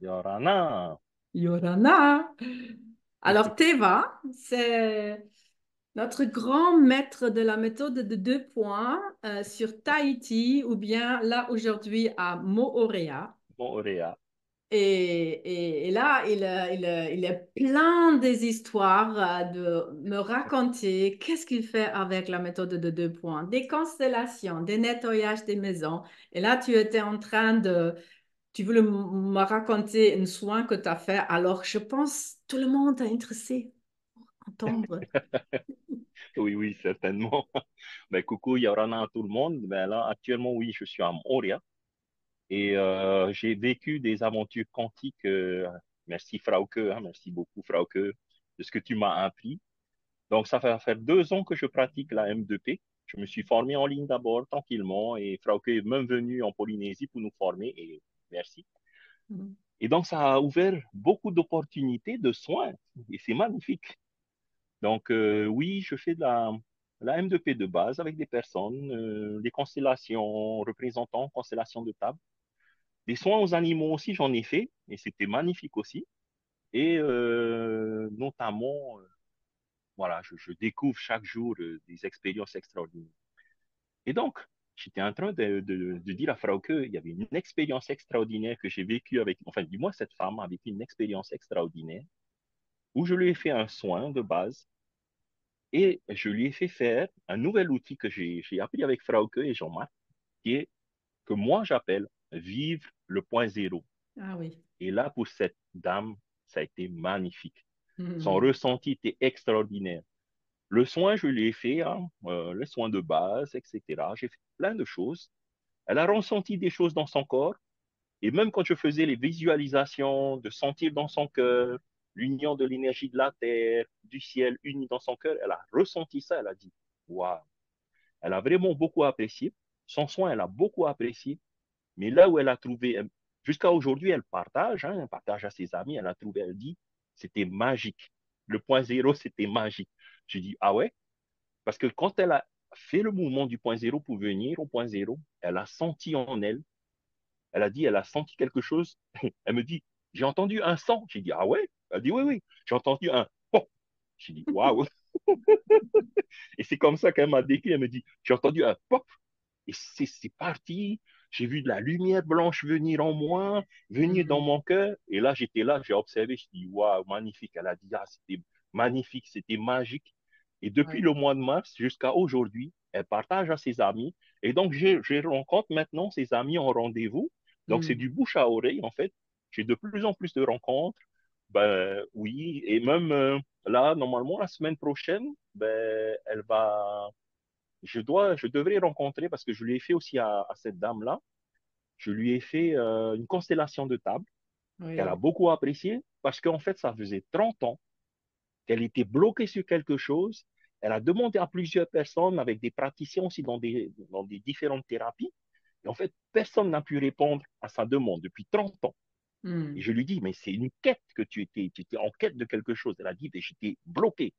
Yorana. Yorana. Alors, Teva, c'est notre grand maître de la méthode de 2 points sur Tahiti ou bien là aujourd'hui à Moorea. Bon, Auréa. Et là, il est plein des histoires de me raconter qu'est-ce qu'il fait avec la méthode de 2 points, des constellations, des nettoyages des maisons. Et là, tu étais en train de, tu voulais me raconter un soin que tu as fait. Alors, je pense tout le monde est intéressé à entendre. Oui, oui, certainement. Ben, coucou, Yorana à tout le monde. Ben, là, actuellement, oui, je suis à Montréal et j'ai vécu des aventures quantiques. Merci, Frauke, hein, merci beaucoup, Frauke, de ce que tu m'as appris. Donc, ça va faire 2 ans que je pratique la M2P. Je me suis formé en ligne d'abord, tranquillement, et Frauke est même venu en Polynésie pour nous former, et merci. Et donc, ça a ouvert beaucoup d'opportunités de soins, et c'est magnifique. Donc, oui, je fais la M2P de base avec des personnes, des constellations représentant constellations de table. Des soins aux animaux aussi, j'en ai fait, et c'était magnifique aussi. Et notamment, voilà, je découvre chaque jour des expériences extraordinaires. Et donc, j'étais en train de dire à Frau qu'il y avait une expérience extraordinaire que j'ai vécue avec, enfin, du moins, cette femme a vécu une expérience extraordinaire où je lui ai fait un soin de base et je lui ai fait faire un nouvel outil que j'ai appris avec Frauke et Jean-Marc, qui est que moi j'appelle vivre le point zéro. Ah oui. Et là, pour cette dame, ça a été magnifique. Son Mhm. ressenti était extraordinaire. Le soin, je lui ai fait, hein, les soins de base, etc. J'ai fait plein de choses. Elle a ressenti des choses dans son corps. Et même quand je faisais les visualisations de sentir dans son cœur l'union de l'énergie de la terre, du ciel uni dans son cœur, elle a ressenti ça. Elle a dit, waouh, elle a vraiment beaucoup apprécié. Son soin, elle a beaucoup apprécié. Mais là où elle a trouvé, jusqu'à aujourd'hui, elle partage à ses amis, elle a trouvé, elle dit, c'était magique. Le point zéro, c'était magique. Je dis, ah ouais? Parce que quand elle a fait le mouvement du point zéro pour venir au point zéro, elle a senti en elle, elle a dit, elle a senti quelque chose. Elle me dit, j'ai entendu un son. J'ai dit, ah ouais? Elle dit, oui, oui, j'ai entendu un pop. J'ai dit, waouh. Et c'est comme ça qu'elle m'a décrit. Elle me dit, j'ai entendu un pop. Et c'est parti. J'ai vu de la lumière blanche venir en moi, venir dans Mhm. mon cœur. Et là, j'étais là, j'ai observé. Je dis, waouh, magnifique. Elle a dit, ah, c'était magnifique, c'était magique. Et depuis Ouais. le mois de mars jusqu'à aujourd'hui, elle partage à ses amis. Et donc, je rencontre maintenant ses amis en rendez-vous. Donc, c'est Mhm. du bouche à oreille, en fait. J'ai de plus en plus de rencontres. Ben oui, et même là, normalement, la semaine prochaine, ben, je devrais rencontrer, parce que je lui ai fait aussi à cette dame-là, je lui ai fait une constellation de table qu'elle a Oui. beaucoup appréciée, parce qu'en fait, ça faisait 30 ans qu'elle était bloquée sur quelque chose. Elle a demandé à plusieurs personnes, avec des praticiens aussi dans des différentes thérapies. Et en fait, personne n'a pu répondre à sa demande depuis 30 ans. Et Mhm. je lui dis, mais c'est une quête que tu étais en quête de quelque chose. Elle a dit, mais j'étais bloqué.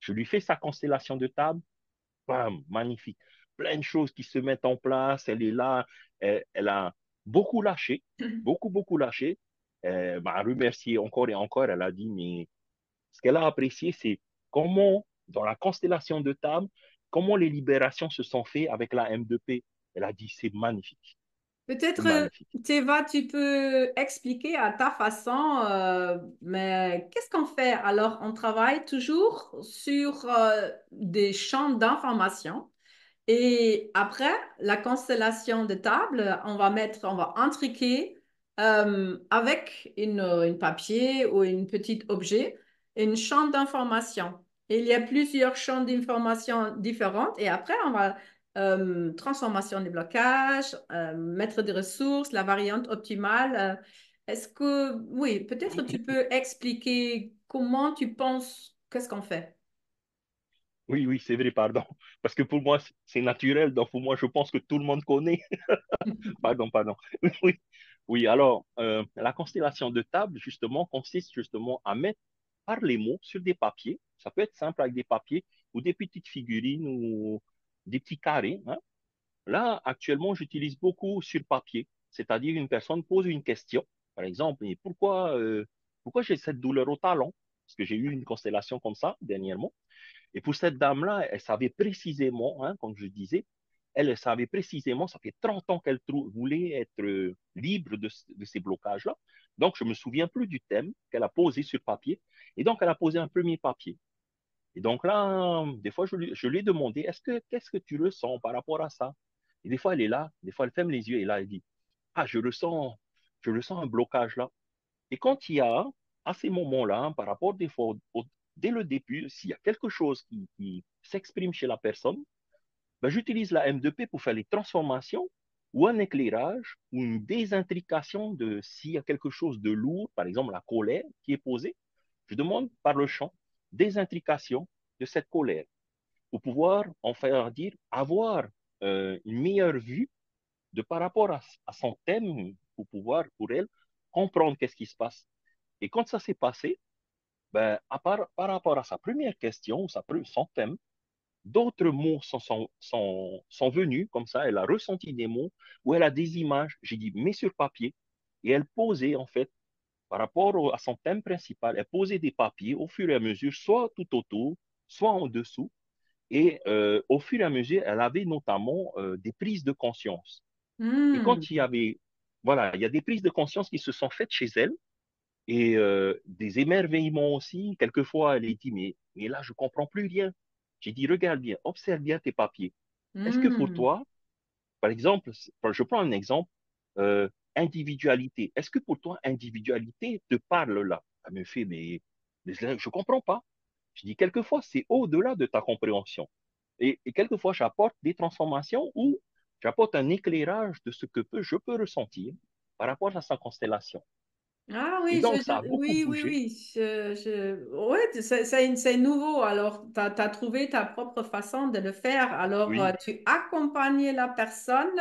Je lui fais sa constellation de table. Bam, magnifique. Plein de choses qui se mettent en place. Elle est là. Elle a beaucoup lâché, beaucoup, beaucoup lâché. Elle m'a remercié encore et encore. Elle a dit, mais ce qu'elle a apprécié, c'est comment, dans la constellation de table, comment les libérations se sont faites avec la M2P. Elle a dit, c'est magnifique. C'est Peut-être, magnifique. Théva, tu peux expliquer à ta façon, mais qu'est-ce qu'on fait? Alors, on travaille toujours sur des champs d'information et après, la constellation de table, on va intriquer avec une papier ou une petite objet, une champ d'information. Il y a plusieurs champs d'information différentes et après, on va transformation des blocages, mettre des ressources, la variante optimale. Est-ce que, oui, peut-être tu peux expliquer comment tu penses, qu'est-ce qu'on fait? Oui, oui, c'est vrai, pardon. Parce que pour moi, c'est naturel. Donc, pour moi, je pense que tout le monde connaît. Pardon, pardon. Oui, oui. Alors, la constellation de table, justement, consiste justement à mettre par les mots sur des papiers. Ça peut être simple avec des papiers ou des petites figurines ou des petits carrés, hein. Là, actuellement, j'utilise beaucoup sur papier. C'est-à-dire, une personne pose une question. par exemple, mais pourquoi j'ai cette douleur au talon? Parce que j'ai eu une constellation comme ça dernièrement. Et pour cette dame-là, elle savait précisément, hein, comme je disais, elle savait précisément, ça fait 30 ans qu'elle voulait être libre de ces blocages-là. Donc, je ne me souviens plus du thème qu'elle a posé sur papier. Et donc, elle a posé un premier papier. Et donc là, des fois, je lui ai demandé, qu'est-ce que tu ressens par rapport à ça? Et des fois, elle est là, des fois, elle ferme les yeux et là, elle dit, ah, je ressens un blocage là. Et quand il y a, à ces moments-là, hein, par rapport des fois, dès le début, s'il y a quelque chose qui s'exprime chez la personne, ben, j'utilise la M2P pour faire les transformations ou un éclairage ou une désintrication de s'il y a quelque chose de lourd, par exemple la colère qui est posée. Je demande par le chant désintrication de cette colère pour pouvoir en faire dire, avoir une meilleure vue de par rapport à son thème pour pouvoir, pour elle, comprendre qu'est-ce qui se passe. Et quand ça s'est passé, ben, par rapport à sa première question, son thème, d'autres mots sont venus, comme ça, elle a ressenti des mots, ou elle a des images, j'ai dit, mets sur papier, et elle posait, en fait, par rapport à son thème principal, elle posait des papiers au fur et à mesure, soit tout autour, soit en dessous, et au fur et à mesure, elle avait notamment des prises de conscience. Et Hmm. quand il y avait, voilà, il y a des prises de conscience qui se sont faites chez elle, et des émerveillements aussi. Quelquefois, elle est dit, mais là, je ne comprends plus rien. J'ai dit, regarde bien, observe bien tes papiers. Est-ce que pour Hmm. toi, par exemple, je prends un exemple, individualité. Est-ce que pour toi, individualité te parle là? Elle me fait, mais je ne comprends pas. Je dis, quelquefois, c'est au-delà de ta compréhension. Et quelquefois, j'apporte des transformations ou j'apporte un éclairage de ce que je peux ressentir par rapport à sa constellation. Ah Et oui, donc, ça a beaucoup oui, oui, bougé. oui. Ouais, c'est nouveau. Alors, tu as trouvé ta propre façon de le faire. Alors, Oui, tu accompagnes la personne,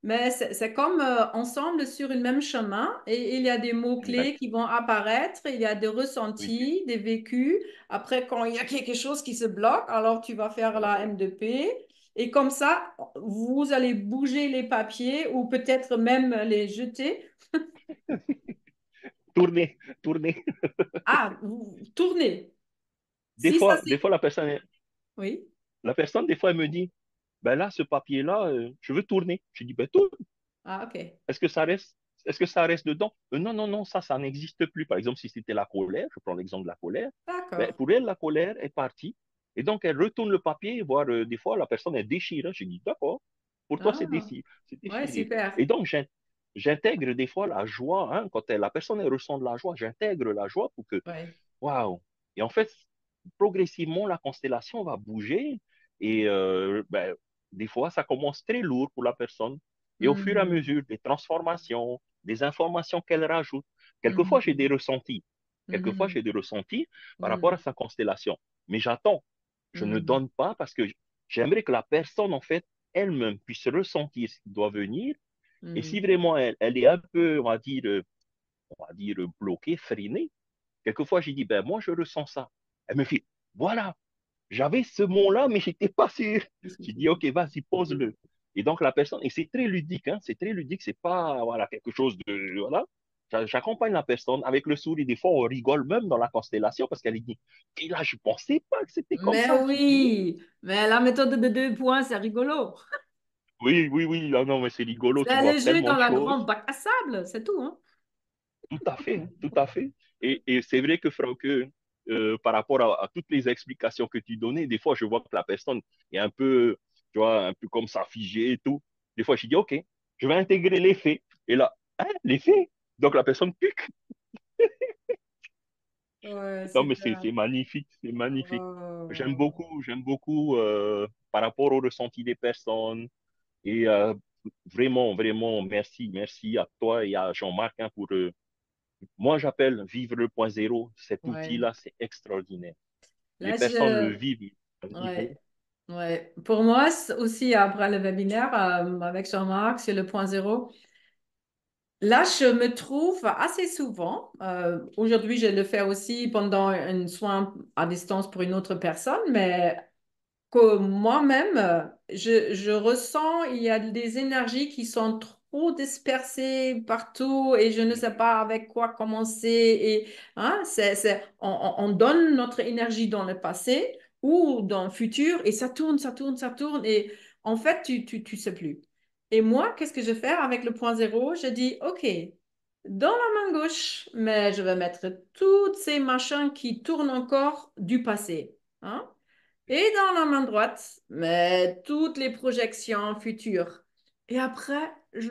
mais c'est comme ensemble sur une même chemin. Et il y a des mots-clés exact. qui vont apparaître, il y a des Oui, ressentis, des vécus. Après, quand il y a quelque chose qui se bloque, alors tu vas faire voilà. la M2P. Et comme ça, vous allez bouger les papiers ou peut-être même les jeter. Tourner, tourner. Ah, vous tournez. Des Si ça, fois, des c'est... fois Oui. la personne, des fois, elle me dit, ben là, ce papier-là, je veux tourner. Je dis, ben tourne. Ah, ok. Est-ce que ça reste, est-ce que ça reste dedans? Non, non, non, ça n'existe plus. Par exemple, si c'était la colère, je prends l'exemple de la colère, ben, D'accord. pour elle, la colère est partie. Et donc, elle retourne le papier, voire des fois, la personne est déchirée. Je dis, d'accord, pour toi, Ah, c'est ouais, déchiré. super. Et donc, j'intègre des fois la joie, hein, quand la personne elle ressent de la joie, j'intègre la joie pour que Ouais. waouh! Et en fait, progressivement, la constellation va bouger et ben, des fois, ça commence très lourd pour la personne. Et au fur et à Mhm. mesure, des transformations, des informations qu'elle rajoute. Quelquefois, j'ai des Mhm. ressentis. Quelquefois, Mhm. j'ai des ressentis par rapport à Mhm. sa constellation. Mais j'attends. Je ne Mhm. donne pas parce que j'aimerais que la personne, en fait, elle-même puisse ressentir ce qui doit venir. Et si Mhm. vraiment elle est un peu, on va dire bloquée, freinée, quelquefois, j'ai dit, ben moi, je ressens ça. Elle me fait, voilà, j'avais ce mot-là, mais j'étais pas sûr. J'ai dit, OK, vas-y, pose-le. Et donc, la personne, et c'est très ludique, hein, c'est très ludique, c'est pas, voilà, quelque chose de, voilà. J'accompagne la personne avec le sourire. Des fois, on rigole même dans la constellation parce qu'elle dit, et là, je pensais pas que c'était comme Mais ça. J'ai dit, oui, oui, mais la méthode de 2 points, c'est rigolo. oui, oui, oui, ah non, mais c'est rigolo, tu C'est vois le jeu tellement dans de la choses. grande bac à sable, c'est tout, hein. Tout à fait, hein, tout à fait. Et c'est vrai que, Franck, par rapport à toutes les explications que tu donnais, des fois, je vois que la personne est un peu, tu vois, un peu comme ça, figée et tout. Des fois, je dis, OK, je vais intégrer les faits. Et là, hein, les faits? Donc, la personne pique. Ouais, Non, mais super. c'est magnifique, c'est magnifique. Oh. J'aime beaucoup par rapport au ressenti des personnes. Et vraiment, vraiment, merci, merci à toi et à Jean-Marc hein, pour moi, j'appelle vivre le point zéro. Cet Ouais. outil-là, c'est extraordinaire. Les Là, personnes le vivent à un niveau. ouais. Ouais. Pour moi, aussi, après le webinaire avec Jean-Marc sur le point zéro, là, je me trouve assez souvent. Aujourd'hui, je le fais aussi pendant un soin à distance pour une autre personne, mais que moi-même, je ressens, il y a des énergies qui sont trop dispersé partout et je ne sais pas avec quoi commencer. Et hein, on donne notre énergie dans le passé ou dans le futur et ça tourne, ça tourne, ça tourne et en fait, tu sais plus. Et moi, qu'est-ce que je fais avec le point zéro? Je dis, OK, dans la main gauche, mais je vais mettre toutes ces machins qui tournent encore du passé. Hein? Et dans la main droite, mais toutes les projections futures. Et après, je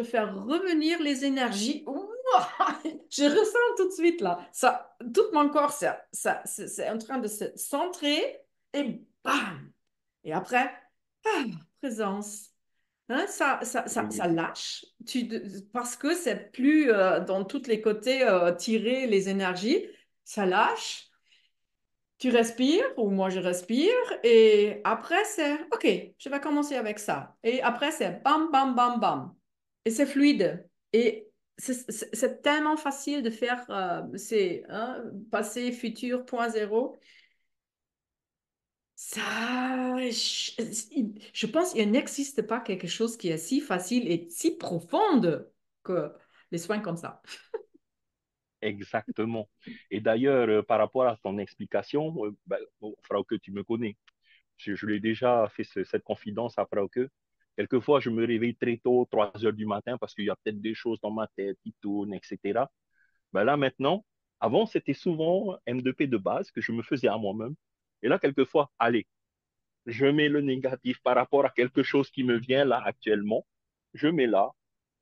fais revenir les énergies. Ouah, je ressens tout de suite là. Ça, tout mon corps, c'est en train de se centrer et bam! Et après, ah, présence. Hein, Oui, ça oui, lâche parce que c'est plus dans tous les côtés tirer les énergies. Ça lâche. Tu respires, ou moi je respire, et après c'est OK, je vais commencer avec ça. Et après c'est bam, bam, bam, bam. Et c'est fluide. Et c'est tellement facile de faire ces hein, passé, futur, point zéro. Ça, je pense qu'il n'existe pas quelque chose qui est si facile et si profonde que les soins comme ça. exactement. Et d'ailleurs, par rapport à ton explication, ben, bon, Frauke, tu me connais. Je l'ai déjà fait cette confidence à Frauke. Quelquefois, je me réveille très tôt, 3 heures du matin, parce qu'il y a peut-être des choses dans ma tête qui tournent, etc. Ben là, maintenant, avant, c'était souvent M2P de base que je me faisais à moi-même. Et là, quelquefois, allez, je mets le négatif par rapport à quelque chose qui me vient là actuellement. Je mets là,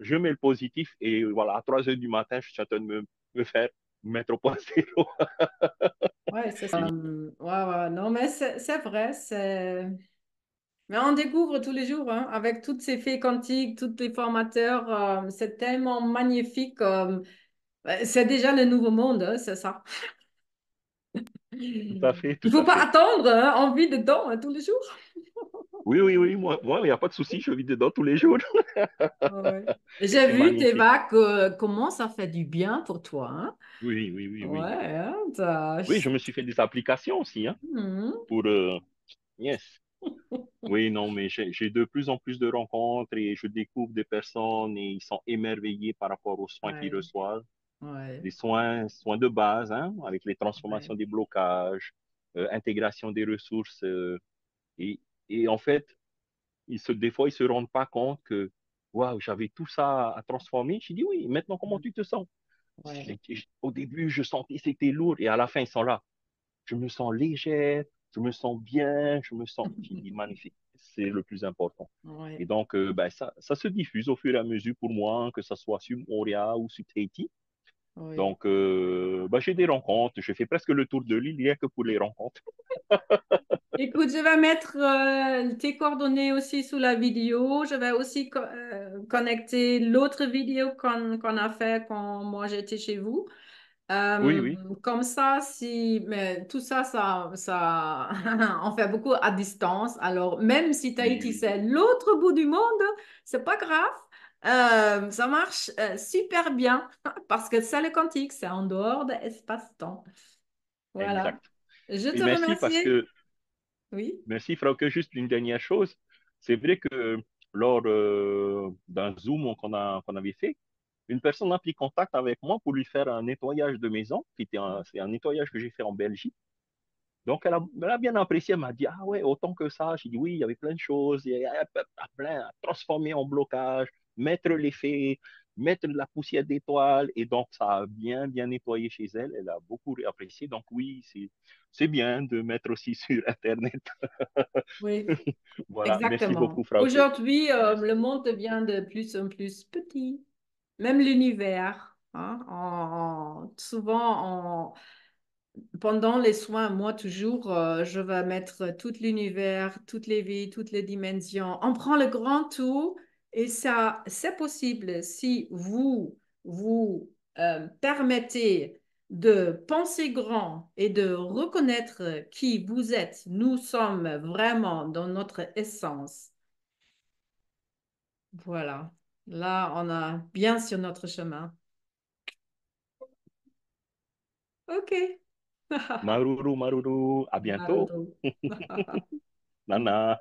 je mets le positif et voilà, à 3 heures du matin, je suis en train de me faire mettre au point zéro. Ouais, c'est ça. Et Ouais, ouais, non, mais c'est vrai, c'est. Mais on découvre tous les jours, hein, avec toutes ces fées quantiques, tous les formateurs, c'est tellement magnifique. C'est déjà le nouveau monde, hein, c'est ça. tout à fait, Il tout faut à pas fait. attendre, hein, on vit dedans hein, tous les jours. Oui, oui, oui, moi, il n'y a pas de souci, je vis dedans tous les jours. Ouais. Et J'ai c'est vu tes magnifique. vagues, comment ça fait du bien pour toi. Hein. Oui, oui, oui, Ouais, oui. hein, Oui, je me suis fait des applications aussi, hein, Mhm. pour... yes. Oui, non, mais j'ai de plus en plus de rencontres et je découvre des personnes et ils sont émerveillés par rapport aux soins qu'ils Ouais, reçoivent. ouais, Des soins de base, hein, avec les ouais, transformations des blocages, intégration des ressources. Et, et en fait, des fois, ils se rendent pas compte que, waouh, j'avais tout ça à transformer. Je dis, oui, maintenant, comment tu te sens? ouais, Au début, je sentais que c'était lourd et à la fin, ils sont là. Je me sens légère, je me sens bien, je me sens. J'ai dit, magnifique, c'est le plus important. Et ouais, donc, ben, ça se diffuse au fur et à mesure pour moi, que ce soit sur Moria ou sur Tahiti. ouais. Donc, bah, j'ai des rencontres. Je fais presque le tour de l'île rien que pour les rencontres. Écoute, je vais mettre tes coordonnées aussi sous la vidéo. Je vais aussi connecter l'autre vidéo qu'on a fait quand moi j'étais chez vous. Oui, Euh, oui, Comme ça, si, mais tout ça, on fait beaucoup à distance. Alors, même si oui, Tahiti, oui. c'est l'autre bout du monde, c'est pas grave. Ça marche super bien parce que c'est le quantique, c'est en dehors de l'espace-temps. Voilà. Exact. Je Et te merci parce remercie. que, Oui. merci Frauke, juste une dernière chose. C'est vrai que lors d'un Zoom qu'on avait fait, une personne a pris contact avec moi pour lui faire un nettoyage de maison, c'est un nettoyage que j'ai fait en Belgique. Donc, elle a bien apprécié. Elle m'a dit, ah ouais, autant que ça. J'ai dit, oui, il y avait plein de choses. Il y a plein à transformer en blocage, mettre l'effet, mettre de la poussière d'étoile. Et donc, ça a bien, bien nettoyé chez elle. Elle a beaucoup apprécié. Donc, oui, c'est bien de mettre aussi sur Internet. Oui, Voilà. Merci exactement. beaucoup, Frauke. Aujourd'hui, le Merci. monde devient de plus en plus petit. Même l'univers. Hein, souvent, pendant les soins, moi toujours, je vais mettre tout l'univers, toutes les vies, toutes les dimensions. On prend le grand tout et ça, c'est possible si vous permettez de penser grand et de reconnaître qui vous êtes. Nous sommes vraiment dans notre essence. Voilà. Là, on a bien sur notre chemin. OK. Maruru, maruru. À bientôt. Naruto. Nana.